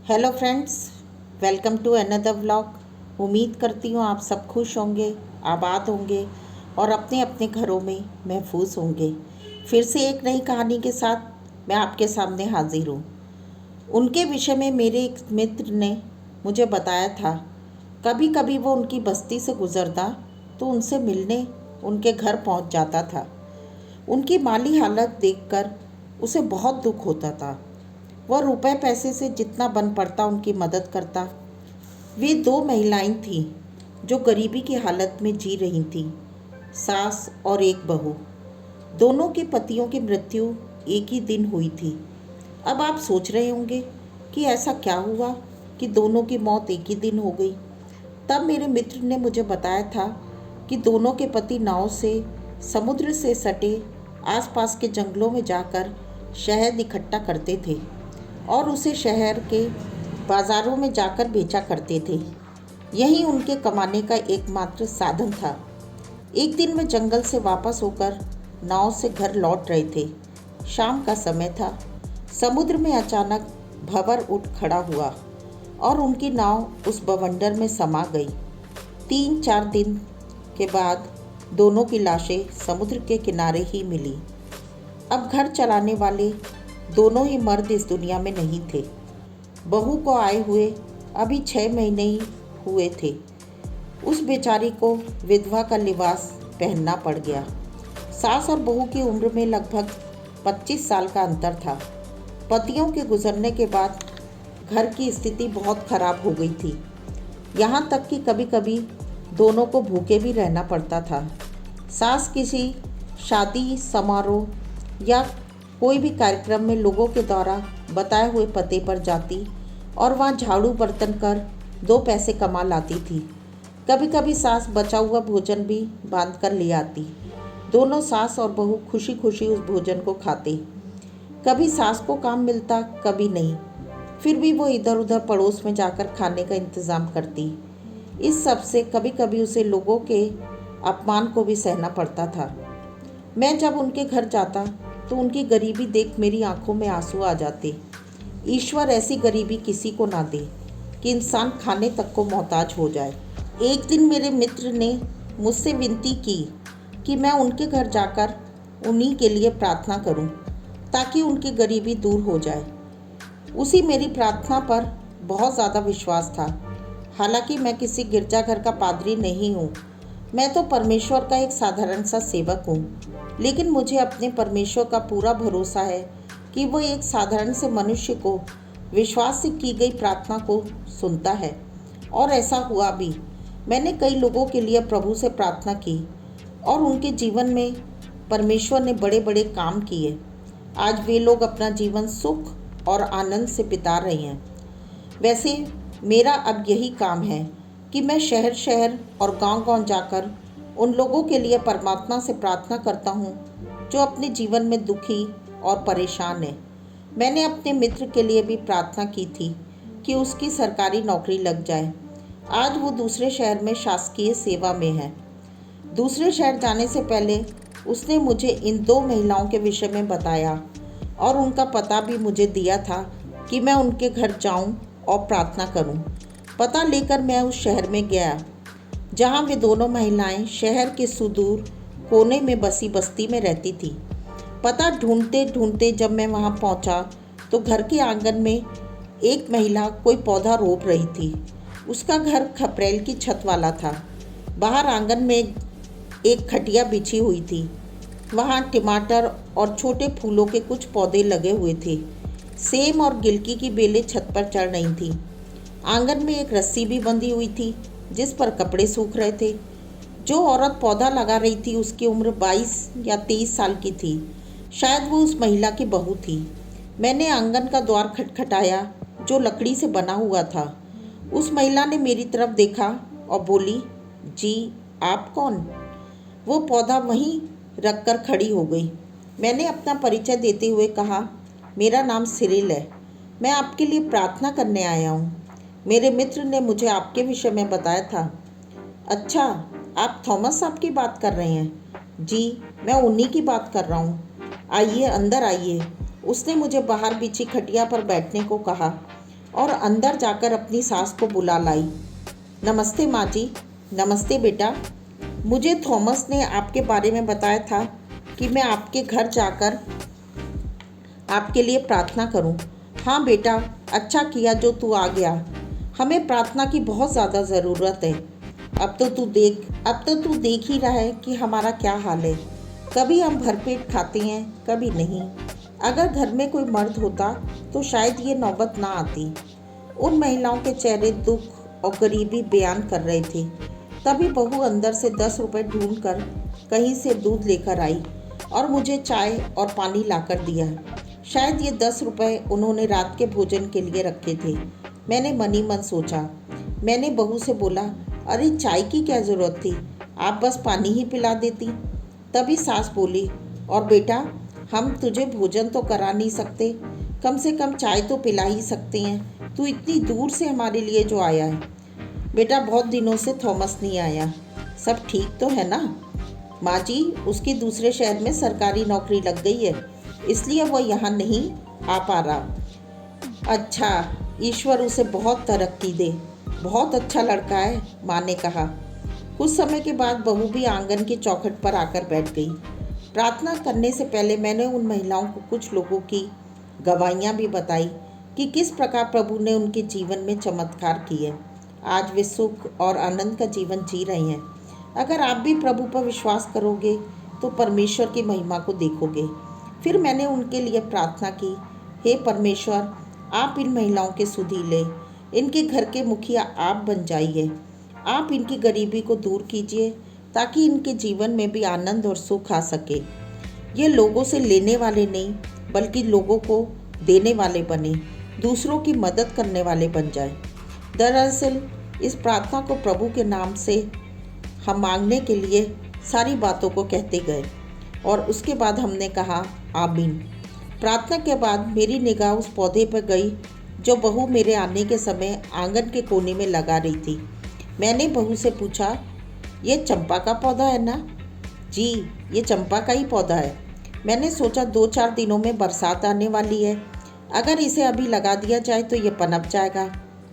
Hello friends, welcome to another vlog. उम्मीद करती हूँ आप सब खुश होंगे, आबाद होंगे और अपने अपने घरों में महफूज होंगे। फिर से एक नई कहानी के साथ मैं आपके सामने हाजिर हूँ। उनके विषय में मेरे एक मित्र ने मुझे बताया था, कभी कभी वो उनकी बस्ती से गुजरता तो उनसे मिलने उनके घर पहुँच जाता था। उनकी माली हालत देखकर उसे बहुत दुख होता था। वह रुपए पैसे से जितना बन पड़ता उनकी मदद करता। वे दो महिलाएं थीं जो गरीबी की हालत में जी रही थीं, सास और एक बहू। दोनों के पतियों की मृत्यु एक ही दिन हुई थी। अब आप सोच रहे होंगे कि ऐसा क्या हुआ कि दोनों की मौत एक ही दिन हो गई। तब मेरे मित्र ने मुझे बताया था कि दोनों के पति नाव से समुद्र से सटे आसपास के जंगलों में जाकर शहद इकट्ठा करते थे और उसे शहर के बाज़ारों में जाकर बेचा करते थे। यही उनके कमाने का एकमात्र साधन था। एक दिन वे जंगल से वापस होकर नाव से घर लौट रहे थे। शाम का समय था। समुद्र में अचानक भंवर उठ खड़ा हुआ और उनकी नाव उस बवंडर में समा गई। 3-4 दिन के बाद दोनों की लाशें समुद्र के किनारे ही मिली। अब घर चलाने वाले दोनों ही मर्द इस दुनिया में नहीं थे। बहू को आए हुए अभी 6 महीने ही हुए थे। उस बेचारी को विधवा का लिबास पहनना पड़ गया। सास और बहू की उम्र में लगभग 25 साल का अंतर था। पतियों के गुजरने के बाद घर की स्थिति बहुत खराब हो गई थी। यहाँ तक कि कभी कभी दोनों को भूखे भी रहना पड़ता था। सास किसी शादी समारोह या कोई भी कार्यक्रम में लोगों के द्वारा बताए हुए पते पर जाती और वहाँ झाड़ू बर्तन कर 2 पैसे कमा लाती थी। कभी कभी सास बचा हुआ भोजन भी बांध कर ले आती। दोनों सास और बहू खुशी खुशी उस भोजन को खाते। कभी सास को काम मिलता, कभी नहीं। फिर भी वो इधर उधर पड़ोस में जाकर खाने का इंतज़ाम करती। इस सब से कभी कभी उसे लोगों के अपमान को भी सहना पड़ता था। मैं जब उनके घर जाता तो उनकी गरीबी देख मेरी आंखों में आंसू आ जाते। ईश्वर ऐसी गरीबी किसी को ना दे कि इंसान खाने तक को मोहताज हो जाए। एक दिन मेरे मित्र ने मुझसे विनती की कि मैं उनके घर जाकर उन्हीं के लिए प्रार्थना करूं, ताकि उनकी गरीबी दूर हो जाए। उसी मेरी प्रार्थना पर बहुत ज़्यादा विश्वास था। हालांकि मैं किसी गिरजाघर का पादरी नहीं हूँ। मैं तो परमेश्वर का एक साधारण सा सेवक हूँ। लेकिन मुझे अपने परमेश्वर का पूरा भरोसा है कि वो एक साधारण से मनुष्य को विश्वास से की गई प्रार्थना को सुनता है। और ऐसा हुआ भी। मैंने कई लोगों के लिए प्रभु से प्रार्थना की और उनके जीवन में परमेश्वर ने बड़े बड़े काम किए। आज वे लोग अपना जीवन सुख और आनंद से बिता रहे हैं। वैसे मेरा अब यही काम है कि मैं शहर शहर और गांव गांव जाकर उन लोगों के लिए परमात्मा से प्रार्थना करता हूँ जो अपने जीवन में दुखी और परेशान है। मैंने अपने मित्र के लिए भी प्रार्थना की थी कि उसकी सरकारी नौकरी लग जाए। आज वो दूसरे शहर में शासकीय सेवा में है। दूसरे शहर जाने से पहले उसने मुझे इन 2 महिलाओं के विषय में बताया और उनका पता भी मुझे दिया था कि मैं उनके घर जाऊं और प्रार्थना करूं। पता लेकर मैं उस शहर में गया जहां वे दोनों महिलाएं शहर के सुदूर कोने में बसी बस्ती में रहती थी। पता ढूंढते ढूंढते जब मैं वहां पहुंचा तो घर के आंगन में एक महिला कोई पौधा रोप रही थी। उसका घर खपरेल की छत वाला था। बाहर आंगन में एक खटिया बिछी हुई थी। वहाँ टमाटर और छोटे फूलों के कुछ पौधे लगे हुए थे। सेम और गिलकी की बेलें छत पर चढ़ रही थीं। आंगन में एक रस्सी भी बंधी हुई थी जिस पर कपड़े सूख रहे थे। जो औरत पौधा लगा रही थी उसकी उम्र 22 या 23 साल की थी। शायद वो उस महिला की बहू थी। मैंने आंगन का द्वार खटखटाया जो लकड़ी से बना हुआ था। उस महिला ने मेरी तरफ देखा और बोली, जी आप कौन? वो पौधा वहीं रखकर खड़ी हो गई। मैंने अपना परिचय देते हुए कहा, मेरा नाम सिरिल है। मैं आपके लिए प्रार्थना करने आया हूँ। मेरे मित्र ने मुझे आपके विषय में बताया था। अच्छा, आप थॉमस साहब की बात कर रहे हैं? जी, मैं उन्हीं की बात कर रहा हूँ। आइए अंदर आइए। उसने मुझे बाहर बिछी खटिया पर बैठने को कहा और अंदर जाकर अपनी सास को बुला लाई। नमस्ते माँ जी। नमस्ते बेटा। मुझे थॉमस ने आपके बारे में बताया था कि मैं आपके घर जाकर आपके लिए प्रार्थना करूं। हाँ बेटा, अच्छा किया जो तू आ गया। हमें प्रार्थना की बहुत ज़्यादा ज़रूरत है। अब तो तू देख ही रहा है कि हमारा क्या हाल है। कभी हम भरपेट खाते हैं, कभी नहीं। अगर घर में कोई मर्द होता तो शायद ये नौबत ना आती। उन महिलाओं के चेहरे दुख और गरीबी बयान कर रहे थे। तभी बहू अंदर से 10 रुपए ढूंढ कर कहीं से दूध लेकर आई और मुझे चाय और पानी लाकर दिया। शायद ये 10 रुपए उन्होंने रात के भोजन के लिए रखे थे। मैंने मन ही मन सोचा। मैंने बहू से बोला, अरे चाय की क्या ज़रूरत थी, आप बस पानी ही पिला देती। तभी सास बोली, और बेटा, हम तुझे भोजन तो करा नहीं सकते, कम से कम चाय तो पिला ही सकते हैं। तू इतनी दूर से हमारे लिए जो आया है। बेटा, बहुत दिनों से थॉमस नहीं आया, सब ठीक तो है ना? माँ जी, उसकी दूसरे शहर में सरकारी नौकरी लग गई है, इसलिए वो यहाँ नहीं आ पा रहा। अच्छा, ईश्वर उसे बहुत तरक्की दे। बहुत अच्छा लड़का है, माँ ने कहा। कुछ समय के बाद बहू भी आंगन की चौखट पर आकर बैठ गई। प्रार्थना करने से पहले मैंने उन महिलाओं को कुछ लोगों की गवाहियाँ भी बताई कि किस प्रकार प्रभु ने उनके जीवन में चमत्कार किए। आज वे सुख और आनंद का जीवन जी रहे हैं। अगर आप भी प्रभु पर विश्वास करोगे तो परमेश्वर की महिमा को देखोगे। फिर मैंने उनके लिए प्रार्थना की, हे परमेश्वर, आप इन महिलाओं के सुधीले, इनके घर के मुखिया आप बन जाइए। आप इनकी गरीबी को दूर कीजिए ताकि इनके जीवन में भी आनंद और सुख आ सके। ये लोगों से लेने वाले नहीं बल्कि लोगों को देने वाले बने, दूसरों की मदद करने वाले बन जाए। दरअसल इस प्रार्थना को प्रभु के नाम से हम मांगने के लिए सारी बातों को कहते गए और उसके बाद हमने कहा आमीन। प्रार्थना के बाद मेरी निगाह उस पौधे पर गई जो बहू मेरे आने के समय आंगन के कोने में लगा रही थी। मैंने बहू से पूछा, ये चंपा का पौधा है ना? जी, ये चंपा का ही पौधा है। मैंने सोचा 2-4 दिनों में बरसात आने वाली है, अगर इसे अभी लगा दिया जाए तो ये पनप जाएगा।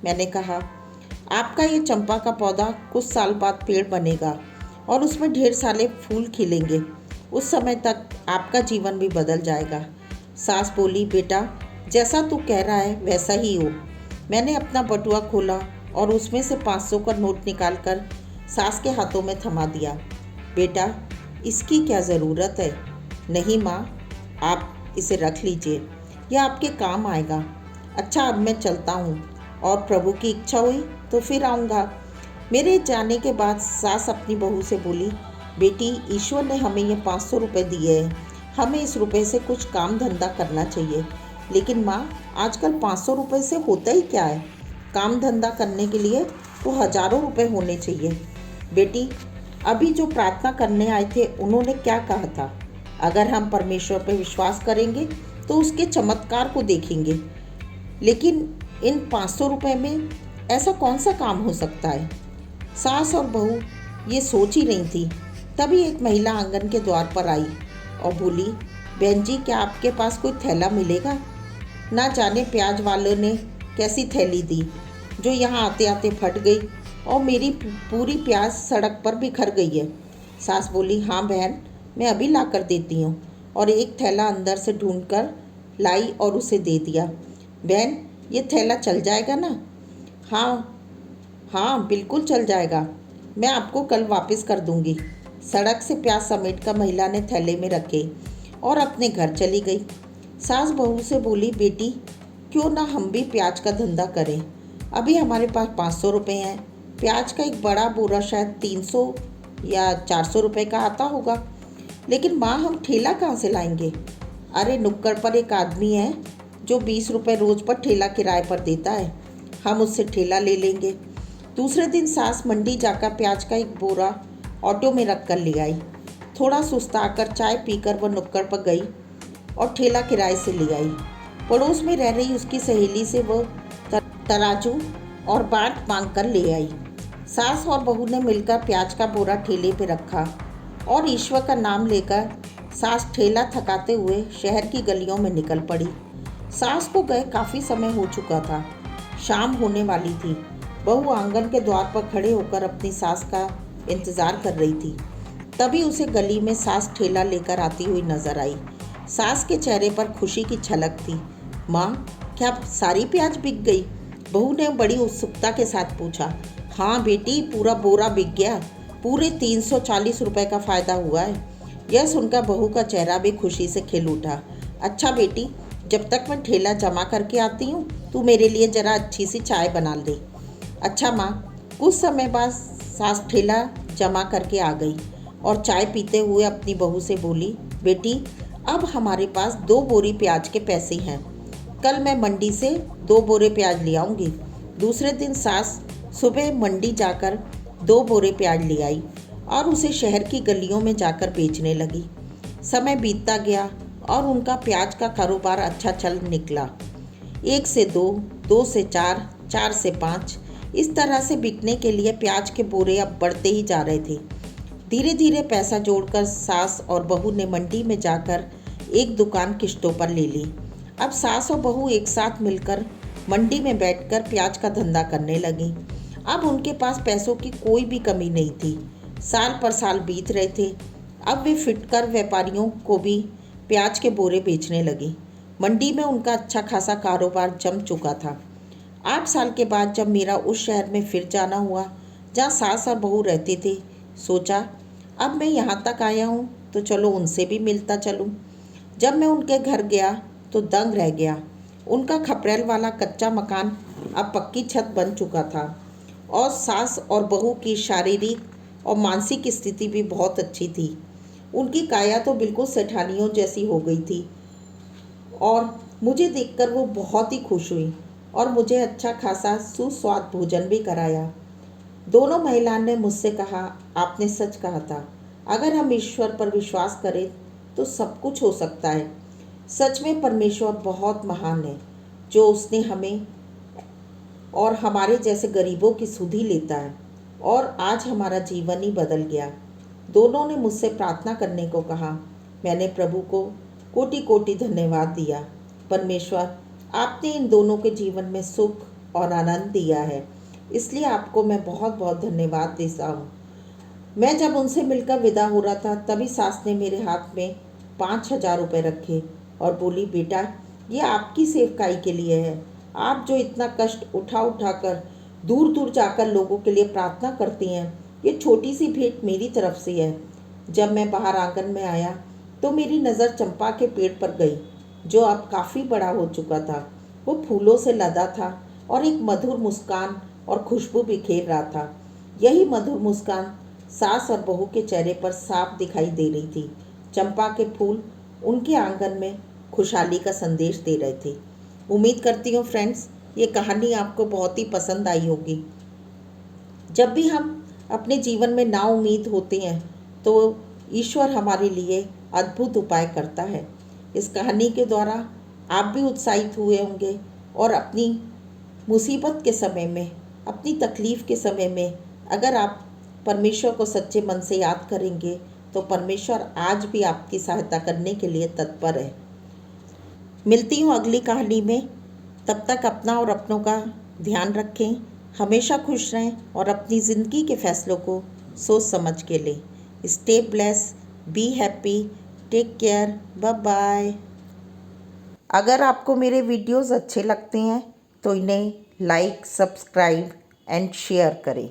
मैंने कहा, आपका ये चंपा का पौधा कुछ साल बाद पेड़ बनेगा और उसमें ढेर सारे फूल खिलेंगे। उस समय तक आपका जीवन भी बदल जाएगा। सास बोली, बेटा, जैसा तू कह रहा है वैसा ही हो। मैंने अपना बटुआ खोला और उसमें से 500 का नोट निकालकर सास के हाथों में थमा दिया। बेटा, इसकी क्या ज़रूरत है? नहीं माँ, आप इसे रख लीजिए, यह आपके काम आएगा। अच्छा, अब मैं चलता हूँ और प्रभु की इच्छा हुई तो फिर आऊँगा। मेरे जाने के बाद सास अपनी बहू से बोली, बेटी, ईश्वर ने हमें ये 500 रुपये दिए हैं, हमें इस रुपये से कुछ काम धंधा करना चाहिए। लेकिन माँ, आजकल 500 रुपये से होता ही क्या है? काम धंधा करने के लिए तो हज़ारों रुपये होने चाहिए। बेटी, अभी जो प्रार्थना करने आए थे उन्होंने क्या कहा था? अगर हम परमेश्वर पर विश्वास करेंगे तो उसके चमत्कार को देखेंगे। लेकिन इन 500 रुपये में ऐसा कौन सा काम हो सकता है? सास और बहू ये सोच ही रही थी। तभी एक महिला आंगन के द्वार पर आई और बोली, बहन जी, क्या आपके पास कोई थैला मिलेगा? ना जाने प्याज वालों ने कैसी थैली दी जो यहाँ आते आते फट गई और मेरी पूरी प्याज सड़क पर बिखर गई है। सास बोली, हाँ बहन, मैं अभी ला कर देती हूँ, और एक थैला अंदर से ढूंढकर लाई और उसे दे दिया। बहन, ये थैला चल जाएगा ना? हाँ हाँ, बिल्कुल चल जाएगा, मैं आपको कल वापस कर दूँगी। सड़क से प्याज समेट कर महिला ने थैले में रखे और अपने घर चली गई। सास बहू से बोली, बेटी, क्यों ना हम भी प्याज का धंधा करें? अभी हमारे पास 500 रुपये हैं। प्याज का एक बड़ा बोरा शायद 300 या 400 रुपये का आता होगा। लेकिन माँ, हम ठेला कहाँ से लाएंगे? अरे, नुक्कड़ पर एक आदमी है जो 20 रुपये रोज़ पर ठेला किराए पर देता है, हम उससे ठेला ले लेंगे। दूसरे दिन सास मंडी जाकर प्याज का एक बोरा ऑटो में रख कर ले आई। थोड़ा सुस्ताकर चाय पीकर वह नुक्कड़ पर गई और ठेला किराए से ले आई। पड़ोस में रह रही उसकी सहेली से वह तराजू और बाट मांग कर ले आई। सास और बहू ने मिलकर प्याज का बोरा ठेले पे रखा और ईश्वर का नाम लेकर सास ठेला थकाते हुए शहर की गलियों में निकल पड़ी। सास को गए काफ़ी समय हो चुका था। शाम होने वाली थी। बहू आंगन के द्वार पर खड़े होकर अपनी सास का इंतज़ार कर रही थी। तभी उसे गली में सास ठेला लेकर आती हुई नजर आई। सास के चेहरे पर खुशी की झलक थी। माँ, क्या सारी प्याज बिक गई? बहू ने बड़ी उत्सुकता के साथ पूछा। हाँ बेटी, पूरा बोरा बिक गया। पूरे 340 रुपए का फ़ायदा हुआ है। यह सुनकर बहू का चेहरा भी खुशी से खिल उठा। अच्छा बेटी, जब तक मैं ठेला जमा करके आती हूँ, तू मेरे लिए ज़रा अच्छी सी चाय बना दे। अच्छा माँ। कुछ समय बाद सास ठेला जमा करके आ गई और चाय पीते हुए अपनी बहू से बोली, बेटी, अब हमारे पास 2 बोरी प्याज के पैसे हैं। कल मैं मंडी से 2 बोरे प्याज ले आऊँगी। दूसरे दिन सास सुबह मंडी जाकर 2 बोरे प्याज ले आई और उसे शहर की गलियों में जाकर बेचने लगी। समय बीतता गया और उनका प्याज का कारोबार अच्छा चल निकला। 1 से 2, 2 से 4, 4 से 5, इस तरह से बिकने के लिए प्याज के बोरे अब बढ़ते ही जा रहे थे। धीरे धीरे पैसा जोड़कर सास और बहू ने मंडी में जाकर एक दुकान किश्तों पर ले ली। अब सास और बहू एक साथ मिलकर मंडी में बैठकर प्याज का धंधा करने लगी। अब उनके पास पैसों की कोई भी कमी नहीं थी। साल पर साल बीत रहे थे। अब वे फुटकर व्यापारियों को भी प्याज के बोरे बेचने लगी। मंडी में उनका अच्छा खासा कारोबार जम चुका था। 8 साल के बाद जब मेरा उस शहर में फिर जाना हुआ जहाँ सास और बहू रहते थे, सोचा अब मैं यहाँ तक आया हूँ तो चलो उनसे भी मिलता चलूँ। जब मैं उनके घर गया तो दंग रह गया। उनका खपरेल वाला कच्चा मकान अब पक्की छत बन चुका था और सास और बहू की शारीरिक और मानसिक स्थिति भी बहुत अच्छी थी। उनकी काया तो बिल्कुल सेठानियों जैसी हो गई थी और मुझे देखकर वो बहुत ही खुश हुई और मुझे अच्छा खासा सुस्वाद भोजन भी कराया। दोनों महिलाओं ने मुझसे कहा, आपने सच कहा था। अगर हम ईश्वर पर विश्वास करें तो सब कुछ हो सकता है। सच में परमेश्वर बहुत महान है जो उसने हमें और हमारे जैसे गरीबों की सुधि लेता है और आज हमारा जीवन ही बदल गया। दोनों ने मुझसे प्रार्थना करने को कहा। मैंने प्रभु को कोटि कोटि धन्यवाद दिया। परमेश्वर, आपने इन दोनों के जीवन में सुख और आनंद दिया है, इसलिए आपको मैं बहुत बहुत धन्यवाद देता हूँ। मैं जब उनसे मिलकर विदा हो रहा था तभी सास ने मेरे हाथ में 5,000 रुपये रखे और बोली, बेटा, ये आपकी सेवकाई के लिए है। आप जो इतना कष्ट उठा उठा कर दूर दूर जाकर लोगों के लिए प्रार्थना करती हैं, ये छोटी सी भेंट मेरी तरफ से है। जब मैं बाहर आंगन में आया तो मेरी नज़र चंपा के पेड़ पर गई जो अब काफ़ी बड़ा हो चुका था। वो फूलों से लदा था और एक मधुर मुस्कान और खुशबू बिखेर रहा था। यही मधुर मुस्कान सास और बहू के चेहरे पर साफ दिखाई दे रही थी। चंपा के फूल उनके आंगन में खुशहाली का संदेश दे रहे थे। उम्मीद करती हूँ फ्रेंड्स, ये कहानी आपको बहुत ही पसंद आई होगी। जब भी हम अपने जीवन में ना उम्मीद होते हैं तो ईश्वर हमारे लिए अद्भुत उपाय करता है। इस कहानी के द्वारा आप भी उत्साहित हुए होंगे और अपनी मुसीबत के समय में, अपनी तकलीफ़ के समय में अगर आप परमेश्वर को सच्चे मन से याद करेंगे तो परमेश्वर आज भी आपकी सहायता करने के लिए तत्पर है। मिलती हूँ अगली कहानी में। तब तक अपना और अपनों का ध्यान रखें, हमेशा खुश रहें और अपनी ज़िंदगी के फैसलों को सोच समझ के लें। Stay bless, be happy, take care, bye bye. अगर आपको मेरे वीडियोस अच्छे लगते हैं तो इन्हें लाइक, सब्सक्राइब एंड शेयर करें।